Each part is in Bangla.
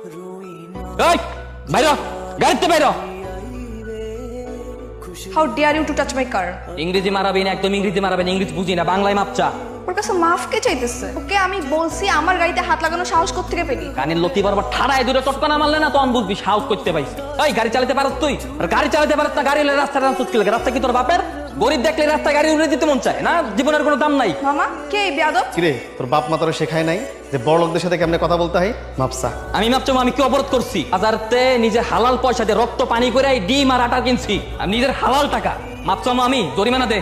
এই বাইরে গাড়িতে বাইরে। How dare you to touch my car? ইংরেজি মারাবেন, একদম ইংরেজি মারাবেন, ইংরেজি বুঝি না, বাংলায় মাপচা। ওর কাছে মাফ কে চাইতেছে? ওকে আমি বলছি আমার গাড়িতে হাত লাগানো সাহস কোত্থেকে পেলি? কানের লতি বরাবর ঠাড়ায় দূরে চটকানা মারলে না তখন বুঝবি সাহস করতে পাইছি। এই গাড়ি চালাতে পারত তুই? আর গাড়ি চালাতে পারত না, গাড়ি হলে রাস্তাটা চুটকি লাগে। রাস্তা কি তোর বাপের? গরিব দেখলে রাস্তায় গাড়ি উড়ে দিতে মন চায় না? জীবনের কোনো দাম নাই। মামা কে এই বেয়াদব? কিরে তোর বাপ মা তোরা শেখায় নাই যে বড় লোকদের সাথে কেমনে কথা বলতে হয়? মাপসা আমি মাপছো আমি কি অবরোধ করছি? বাজারতে নিজের হালাল পয়সা দিয়ে রক্ত পানি করে ডিম আর আটা কিনছি, আমি নিজের হালাল টাকা। মাপছো আমি জরিমানা দে,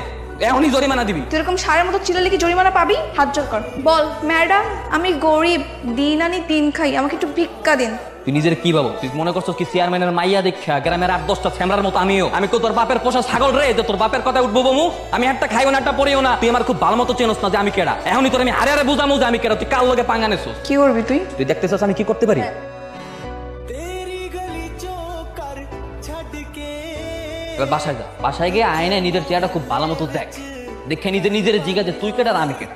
এখনই জরিমানা দিবি। তুই এরকম সারের মতো চিল্লালে কি জরিমানা পাবি? হাত জোর কর, বল ম্যাডাম আমি গরিব, দিন আনি দিন খাই, আমাকে একটু ভিক্ষা দিন। তুই নিজের কি ভাবো? তুই মনে করছো কি চেয়ারম্যানের মাইয়া দেখা গ্রামের 8-10টা ফ্যামরার মতো আমিও? আমি তো তোর বাপের পোষা ছাগল রে যে তোর বাপের কথা উঠবো বমু? আমি একটা খাইও না একটা পড়িও না। তুই আমার খুব ভালো মতো চেনস না যে আমি কেডা। এখনই তোর আমি হারে হারে বুঝামু যে আমি কেডা। তুই কার লগে পাঙ্গা নেছিস? কি করবি তুই? তুই দেখতেছিস আমি কি করতে পারি? এবার বাসায় যা, বাসায় গিয়ে আয়নায় নিজের চেহারাটা খুব ভালো মতো দেখ, দেখে নিজের নিজের জিজ্ঞাসা যে তুই কেডা আর আমি কেডা।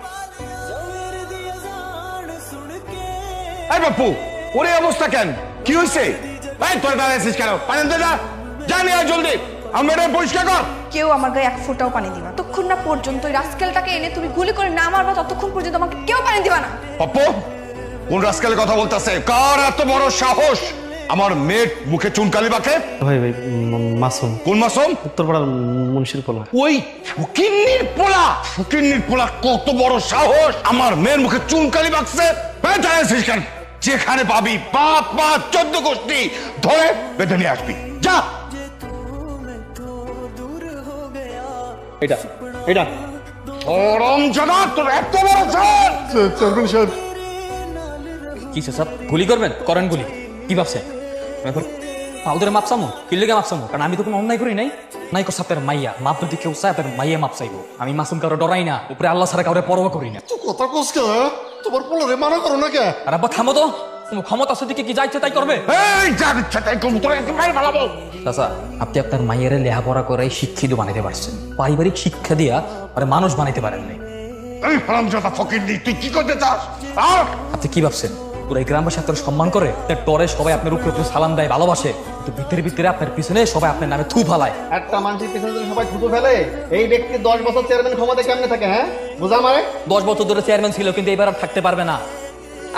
এই বাপু ওরে অবস্থা কেন? কি হইছে? এই তোর দাঁড়াইছিস কেন? পানি দে না, জানি আর জলদি আমরা পরিষ্কার কর। কেউ আমার গায়ে এক ফোঁটাও পানি দিবা না। ততক্ষণ না পর্যন্ত ওই রাস্কেলটাকে এনে তুমি গুলি করে না মারবা, ততক্ষণ পর্যন্ত আমাকে কেউ পানি দিবা না। বাপু কোন রাস্কেলের কথা বলতাছে? কার এত বড় সাহস আমার মেয়ের মুখে চুনকালি বাঁকে? ভাই ভাই মাসুম। কোন মাসুম? উত্তরপাড়ার মুন্সির পোলা। ওই ফকিন্নির পোলা, ফকিন্নির পোলা কত বড় সাহস আমার মেয়ের মুখে চুনকালি বাঁকছে? দাঁড়াইছিস কেন? যেখানে পাবি বাপ মা 14 গোষ্ঠী ধরে বেঁধে নিয়ে আসবি। যা। এটা এটা গরম জানা তোর এত বড় সাহস! চেয়ারম্যান সাহেব কি স্যার গুলি করবেন? করেন গুলি। কি ভাবছেন পাউদের মাপসামো? কি লেগে মাপসামো? কারণ আমি তো কোনো অন্যায় করি নাই। নাই করছে আপনার মাইয়া মাপ যদি কেউ চায় আপনার মাইয়া মাপ চাইবো। আমি মাসুম কারো ডরাই না, উপরে আল্লাহ ছাড়া কাউরে পরোয়া করি না। তুই কথা কস কে? তোমার পোলারে মানা করো না কে? আর আব্বা থামো তো, তোমার ক্ষমতা আছে দিকে কি যাইছে তাই করবে। এই যা ইচ্ছা তাই করবো, তোরা একদম মাইর ফেলাবো। চাচা আপনি আপনার মাইয়ারে লেহাপড়া করে শিক্ষিত বানাইতে পারছেন, পারিবারিক শিক্ষা দিয়া আরে মানুষ বানাইতে পারেন নাই। এই হারামজাদা ফকিন্নি তুই কি করতে চাস? আর আপনি কি ভাবছেন পুরো এই গ্রামবাসী আপনার সম্মান করে? তার ডরে সবাই আপনার উপরে উপরে সালাম দেয়, ভালোবাসে, কিন্তু ভিতরে ভিতরে আপনার পিছনে সবাই আপনার নামে থু ফালায়। একটা মানুষের পিছনে যদি সবাই থুতু ফেলে, এই ব্যক্তি 10 বছর চেয়ারম্যান ক্ষমতা কেমনে থাকে? হ্যাঁ বুঝা মারে? 10 বছর ধরে চেয়ারম্যান ছিল কিন্তু এবার আর থাকতে পারবে না।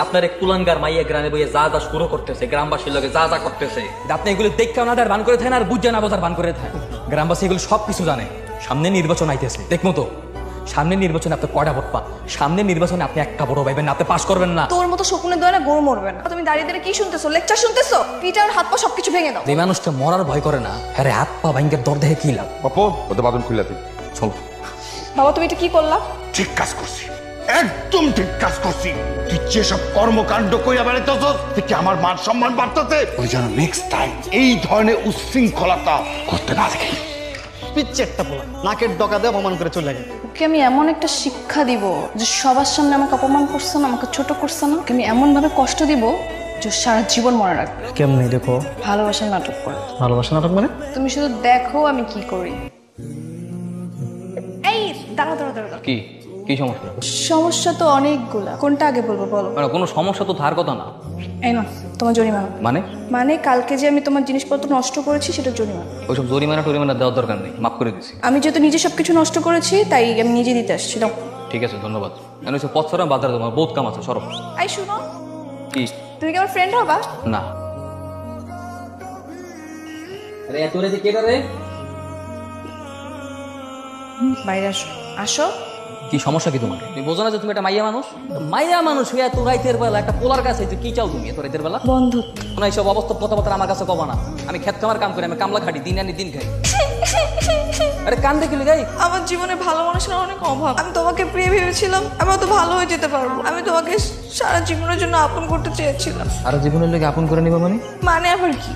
আপনার এক কুলাঙ্গার মাইয়া গ্রামে বইয়ে যা যা শুরু করতেছে, গ্রামবাসীর লোকে যা যা করতেছে, আপনি এগুলো দেখতে না দেয় বান করে থাকেন আর বুঝে না বোঝার বান করে থাকেন। গ্রামবাসী এগুলো সবকিছু জানে। সামনে নির্বাচন আইতেছে, দেখবো তো সামনে নির্বাচনে আপনি কয়টা ভোট পান? সামনে নির্বাচনে আপনি একটা ভোট পাইবেন না, আপনি পাস করবেন না। তোর মতো শকুনের দয়া না গরু মরবে না। তুমি দাঁড়িয়ে দাঁড়িয়ে কি শুনতেছো? লেকচার শুনতেছো? পিটার হাত পা সবকিছু ভেঙে দাও। যে মানুষটা মরার ভয় করে না, আরে হাত পা ভাঙ্গের দর দেখে কি লাভ? বাপু ওদের বাদন খুলে দিই চল। বাবা তুমি এটা কি করলা? ঠিক কাজ করছি, একদম ঠিক কাজ করছি। তুই যেসব কর্মকাণ্ড কইরা বেড়াইতেছস থেকে আমার মান সম্মান বাড়তেছে। ওই যেন নেক্সট টাইম এই ধরনের উচ্ছৃঙ্খলতা করতে না দেখি। পিচ্ছে একটা পোলা নাকের ডকা দিয়ে অপমান করে চলে গেল। ওকে আমি এমন একটা শিক্ষা দিব যে সবার সামনে আমাকে অপমান করছে না, আমাকে ছোট করছে না। ওকে আমি এমন ভাবে কষ্ট দিব যে সারা জীবন মনে রাখবে। কেমনে দেখো? ভালোবাসার নাটক করে। ভালোবাসা নাটক মানে? তুমি শুধু দেখো আমি কি করি। এই দাঁড়াও দাঁড়াও দাঁড়াও। কি কি সমস্যা? সমস্যা তো অনেকগুলা, কোনটা আগে বলবো বলো? মানে কোনো সমস্যা তো ধার কথা না। এই না তোমার জরিমানা। মানে মানে কালকে যে আমি তোমার জিনিসপত্র নষ্ট করেছি সেটা জরিমানা। ওইসব জরিমানা টরিমানা দেওয়ার দরকার নেই, মাফ করে দিছি। আমি যেহেতু নিজে সবকিছু নষ্ট করেছি তাই আমি নিজে দিতে আসছি। দাও। ঠিক আছে ধন্যবাদ। আমি হচ্ছে পথ সরাম বাজারে তোমার বহুত কাম আছে সরব। আই শুনো, কি? তুমি কি আমার ফ্রেন্ড হবা? না। আরে এত রে কে রে? বাইরে আসো। আসো। কি সমস্যা কি তোমার? তুমি বোঝো না যে তুমি একটা মাইয়া মানুষ? মাইয়া মানুষ হয়ে এত রাইতের বেলা একটা পোলার কাছে কি চাও তুমি এত রাইতের বেলা? বন্ধুত্ব। না এইসব অবস্থা কথাবার্তা আমার কাছে কবা না। আমি খেত কামার কাম করি, আমি কামলা খাটি, দিন আনি দিন খাই। আরে কান দেখিলি গাই? আমার জীবনে ভালো মানুষের অনেক অভাব। আমি তোমাকে প্রিয় ভেবেছিলাম আমি তো ভালো হয়ে যেতে পারবো। আমি তোমাকে সারা জীবনের জন্য আপন করতে চেয়েছিলাম। আর জীবনের লোকে আপন করে নিবা মানে? মানে আবার কি?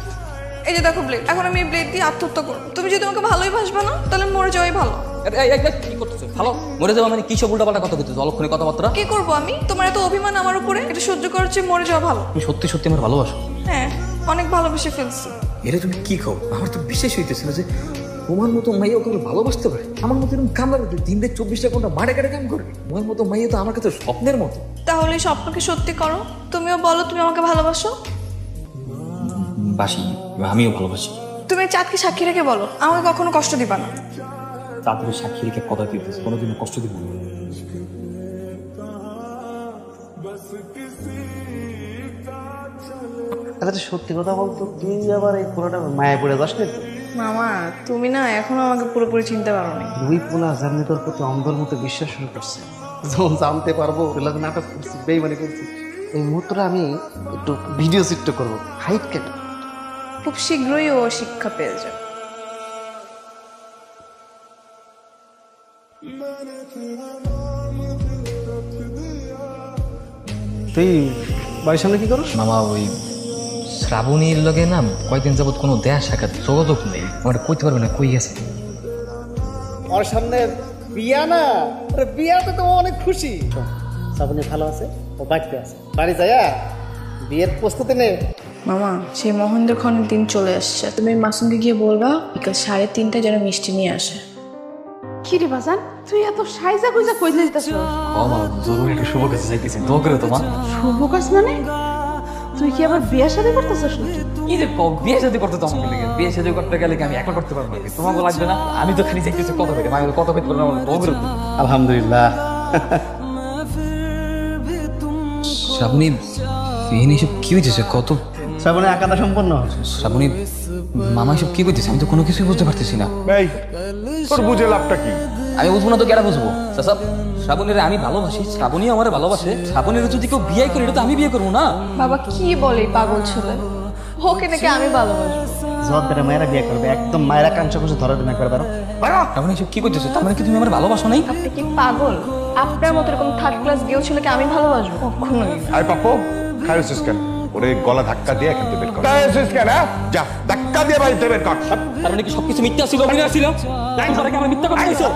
এই যে দেখো ব্লেড, এখন আমি এই ব্লেড দিয়ে আত্মহত্যা করবো। তুমি যদি তোমাকে ভালোই বাসবে না তাহলে মরে যাওয়াই ভালো। কি করতেছো? ভালো মরে যাওয়া মানে কি সব উল্টাপাল্টা কথা বলতেছো? অলক্ষণে কথাবার্তা। কি করবো আমি? তোমার এত অভিমান আমার উপরে, এটা সহ্য করার চেয়ে মরে যাওয়া ভালো। তুমি সত্যি সত্যি আমার ভালোবাসো? হ্যাঁ অনেক ভালোবেসে ফেলছি। এটা তুমি কি খাও? আমার তো বিশ্বাস হইতেছে না যে তোমার মতো মাইয়া ওকে ভালোবাসতে পারে। আমার মতো এরকম কামলা করবে, দিন দেখ 24টা ঘন্টা মাঠে কাটে কাম করবে। তোমার মতো মাইয়া তো আমার কাছে স্বপ্নের মতো। তাহলে এই স্বপ্নকে সত্যি করো। তুমিও বলো তুমি আমাকে ভালোবাসো। বাসি, আমিও ভালোবাসি। তুমি চাঁদকে সাক্ষী রেখে বলো আমাকে কখনো কষ্ট দিবা না। তাদের সাক্ষী রেখে কথা দিতেছে, কোনোদিনও কষ্ট দিব না। আচ্ছা সত্যি কথা বলতো, তুই আবার এই পোলাটা মায়া পড়ে যাস না তো? মামা তুমি না এখনো আমাকে পুরোপুরি চিনতে পারো নি। দুই পোলা জানি তোর প্রতি অন্ধের মতো বিশ্বাস শুরু করছে। যখন জানতে পারবো ওগুলো নাটক করছি, বেইমানি করছি, এই মুহূর্তটা আমি একটু ভিডিও চিত্র করবো, হাইট কেটে। খুব শীঘ্রই ও শিক্ষা পেয়ে যাবে। তুই বাড়ির সামনে কি করস? মামা ওই শ্রাবণীর লগে না কয়েকদিন যাবত কোনো দেয়া সাক্ষাৎ যোগাযোগ নেই, আমার কইতে পারবে না কই গেছে। ওর সামনে বিয়া না, বিয়াতে তো অনেক খুশি। শ্রাবণী ভালো আছে, ও বাড়িতে আছে, বাড়ি যায়া বিয়ের প্রস্তুতি নে। মামা সেই মহেন্দ্র খনের দিন চলে আসছে, তুমি মাসুমকে গিয়ে বলবা বিকাল 3:30টায় যেন মিষ্টি নিয়ে আসে। কি রে বাজান, তুই এত সাইজা গুইজা কই দিতেছ? আমার জরুরি একটা শুভ কাজে যাইতেছি, দোয়া করে তোমার। শুভ কাজ মানে? তুই কি আবার বিয়ে শাদী করতেছস নাকি? কি যে বিয়ে শাদী করতে তো আমাকে লেগে, বিয়ে শাদী করতে গেলে কি আমি একলা করতে পারবো নাকি? তোমাকে লাগবে না? আমি তো খালি যাইতেছি কত থেকে, আমি কত পেট করবো, দোয়া করে। আলহামদুলিল্লাহ। শ্রাবণী ফিহিন এসব কি হইতেছে? কত শ্রাবণী আঁকাটা সম্পন্ন। শ্রাবণী মামা এসব কি কইতেছে? আমি তো কোনো কিছুই বুঝতে পারতেছি না। এই তোর বুঝে লাভটা কি? আমি বুঝবো না তো কেটা বুঝবো? চাচা শ্রাবণীর আমি ভালোবাসি, শ্রাবণী আমার ভালোবাসে, শ্রাবণীর যদি কেউ বিয়ে করি এটা তো আমি বিয়ে করবো না। বাবা কি বলে পাগল ছেলে, ওকে নাকি আমি ভালোবাসবো? জবাব বেটা মায়েরা বিয়ে করবে, একদম মায়েরা কাঞ্চা করছে ধরা দিন একবার বেরো। শ্রাবণী এসব কি করতেছে? তার মানে কি তুমি আমার ভালোবাসো নাই? আপনি কি পাগল? আপনার মতো এরকম থার্ড ক্লাস গেও ছেলেকে আমি ভালোবাসবো? কখনোই না। আয় পাপ্পু, খাইছিস কেন? ওরে গলা ধাক্কা দিয়ে এখান থেকে বের কর। খাইছিস কেন? যা ধাক্কা দিয়ে বাড়িতে বের কর। তার মানে কি সবকিছু মিথ্যা ছিল, অভিনয় ছিল? আমার মিথ্যা কথা বলছো?